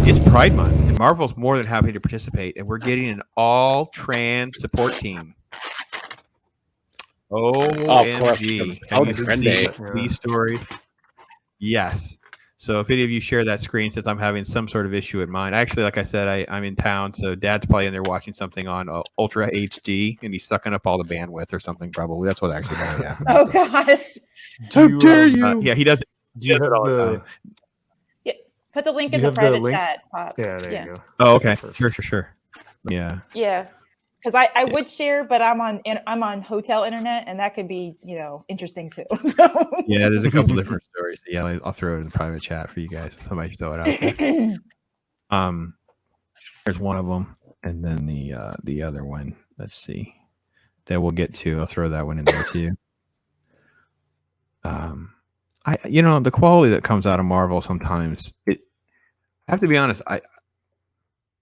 It's Pride Month, and Marvel's more than happy to participate, and we're getting an all-trans support team. OMG. Have you seen these stories? Yes. So if any of you share that screen, since I'm having some sort of issue at mine, actually, like I said, I'm in town, so Dad's probably in there watching something on Ultra HD, and he's sucking up all the bandwidth or something. Probably that's what actually happened. Oh gosh! How dare you? Yeah, he does. Do you have the? Yeah, put the link in the private chat. Pops. Yeah, there you go. Oh, okay. Sure. Yeah. Yeah. Because I would share, but I'm on hotel internet, and that could be interesting too. Yeah, there's a couple different stories. Yeah, I'll throw it in the private chat for you guys. Somebody throw it out there. There's one of them, and then the other one. Let's see, that we'll get to. I'll throw that one in there too. The quality that comes out of Marvel sometimes. I have to be honest.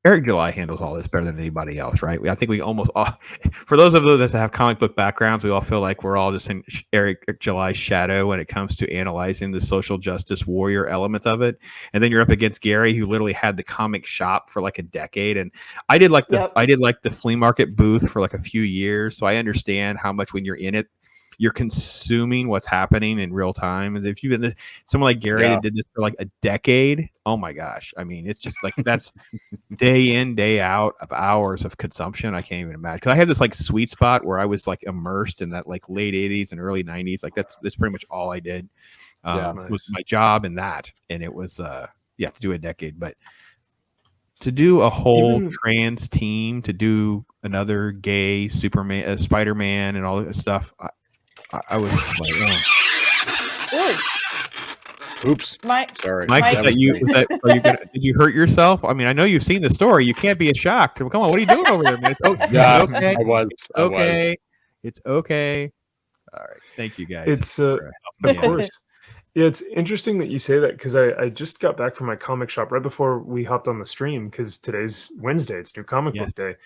Eric July handles all this better than anybody else, right? I think we almost all, for those of us that have comic book backgrounds, we all feel like we're all just in Eric July's shadow when it comes to analyzing the social justice warrior elements of it. And then you're up against Gary, who literally had the comic shop for like a decade. And I did like the flea market booth for like a few years, so I understand how much when you're in it, you're consuming what's happening in real time. As if you've been someone like Gary that did this for like a decade. Oh my gosh. I mean, it's just like that's day in, day out of hours of consumption. I can't even imagine. Because I had this like sweet spot where I was like immersed in that like late 80s and early 90s. Like that's pretty much all I did. Was my job and that. And it was to do a decade. But to do a whole trans team, to do another gay Superman, Spider-Man and all this stuff, I was like, oops. Sorry. Mike, did you hurt yourself? I mean, I know you've seen the story. You can't be shocked. Come on, what are you doing over there, man? Yeah, okay. I was. It's okay. All right. Thank you, guys. It's of course. Yeah, it's interesting that you say that because I just got back from my comic shop right before we hopped on the stream because today's Wednesday. It's New Comic Book Day.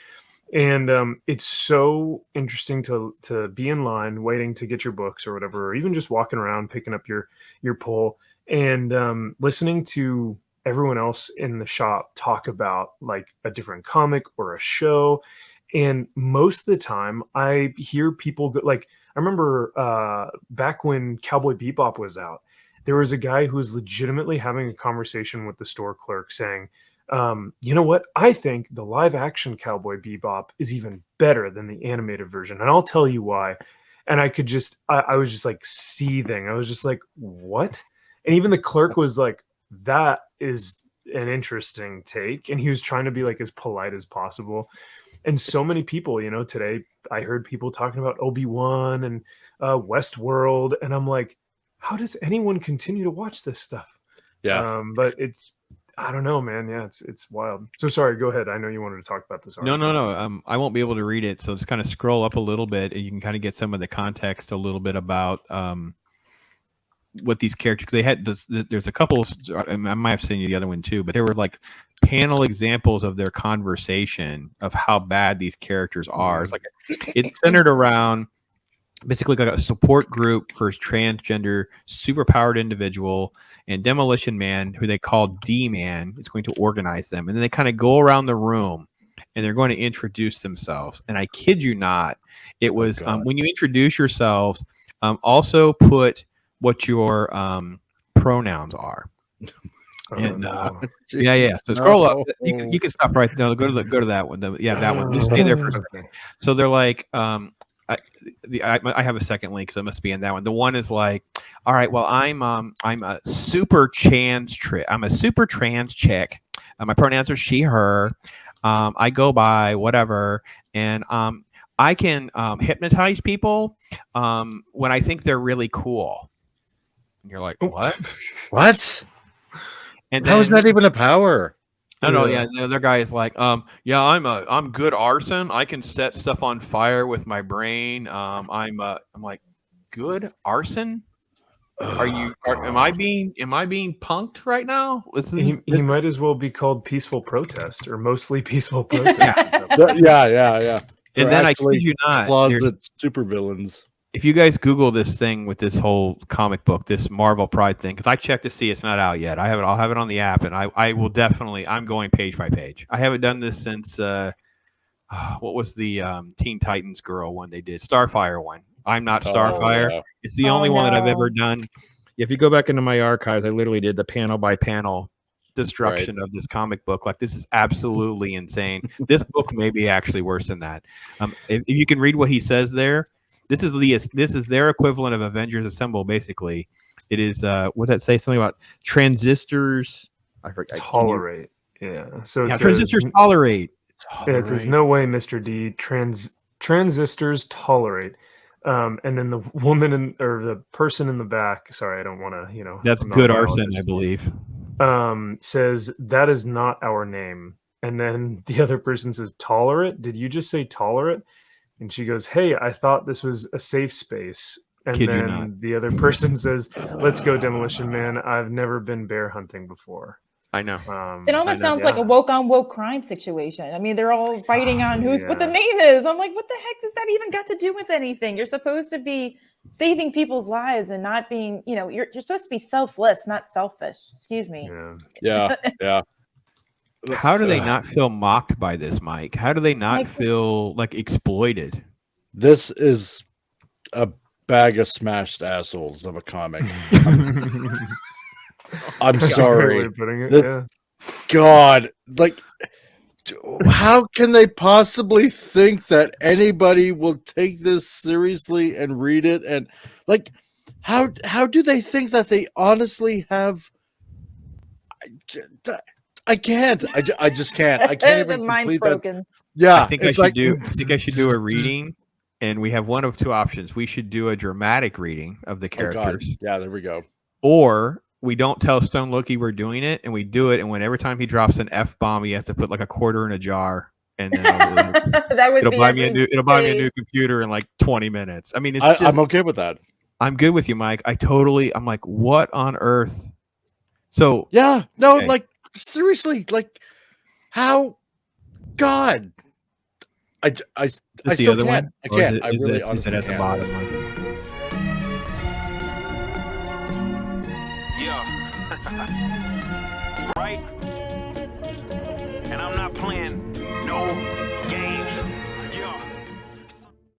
And it's so interesting to be in line waiting to get your books or whatever, or even just walking around picking up your pull and listening to everyone else in the shop talk about like a different comic or a show. And most of the time I hear people go, like I remember back when Cowboy Bebop was out, there was a guy who was legitimately having a conversation with the store clerk saying, you know what? I think the live action Cowboy Bebop is even better than the animated version. And I'll tell you why. And I could just, I was just like seething. I was just like, what? And even the clerk was like, that is an interesting take. And he was trying to be like as polite as possible. And so many people, today I heard people talking about Obi-Wan and Westworld. And I'm like, how does anyone continue to watch this stuff? Yeah. But I don't know, man. Yeah, it's wild. So sorry, go ahead. I know you wanted to talk about this article. No. I won't be able to read it, so just kind of scroll up a little bit, and you can kind of get some of the context a little bit about what these characters. They had there's a couple. I might have sent you the other one too, but there were like panel examples of their conversation of how bad these characters are. It's like it's centered around basically like a support group for transgender superpowered individual, and Demolition Man, who they call D-Man, is going to organize them. And then they kind of go around the room and they're going to introduce themselves. And I kid you not, it was when you introduce yourselves, also put what your pronouns are. And so scroll up. You can stop right there. Go to that one. That one. Just stay there for a second. So they're like, I have a second link, so it must be in that one. The one is like, all right, well, I'm a super trans I'm a super trans chick. My pronouns are she, her. I go by whatever, and I can hypnotize people when I think they're really cool. And you're like, what? What? And how is that even a power? No, the other guy is like, I'm good arson. I can set stuff on fire with my brain. I'm like, good arson? Am I being punked right now? He might as well be called peaceful protest or mostly peaceful protest. Yeah. And then I kid you not, closet supervillains. If you guys Google this thing with this whole comic book, this Marvel Pride thing, because I checked to see it's not out yet. I'll have it on the app, and I will definitely. I'm going page by page. I haven't done this since what was the Teen Titans girl one they did? Starfire one. I'm not Starfire. yeah. It's the only one that I've ever done. If you go back into my archives, I literally did the panel by panel destruction of this comic book. Like, this is absolutely insane. This book may be actually worse than that. If you can read what he says there, this is their equivalent of Avengers Assemble. Basically, it is. What does that say? Something about transistors. I forgot. Tolerate. Yeah. So it says, transistors tolerate. Yeah, it says no way, Mr. D. Transistors tolerate. And then the woman or the person in the back. Sorry, I don't want to. That's I'm not Good a Arson, biologist, I believe. Says that is not our name. And then the other person says tolerate. Did you just say tolerate? And she goes, hey, I thought this was a safe space. And Kid you then not. the other person says, let's go, Demolition Man. I've never been bear hunting before. I know. It almost sounds like a woke on woke crime situation. I mean, they're all fighting on what the name is. I'm like, what the heck does that even got to do with anything? You're supposed to be saving people's lives and not being, you're supposed to be selfless, not selfish. Excuse me. Yeah. How do they not feel mocked by this, Mike? How do they not feel like exploited? This is a bag of smashed assholes of a comic. I'm sorry. God, like, how can they possibly think that anybody will take this seriously and read it? And like, how do they think that they honestly have? I can't. I just can't. I can't even complete that. Yeah, I think I should do a reading, and we have one of two options. We should do a dramatic reading of the characters. Yeah, there we go. Or we don't tell Stone Loki we're doing it, and we do it, and when every time he drops an F-bomb, he has to put like a quarter in a jar, and then it'll buy me a new computer in like 20 minutes. I mean, I'm okay with that. I'm good with you, Mike. I'm like, what on earth? So yeah, no, okay. Like seriously, like how? God, I the other one. I can't. I really honestly can't. At the bottom. Right? And I'm not playing no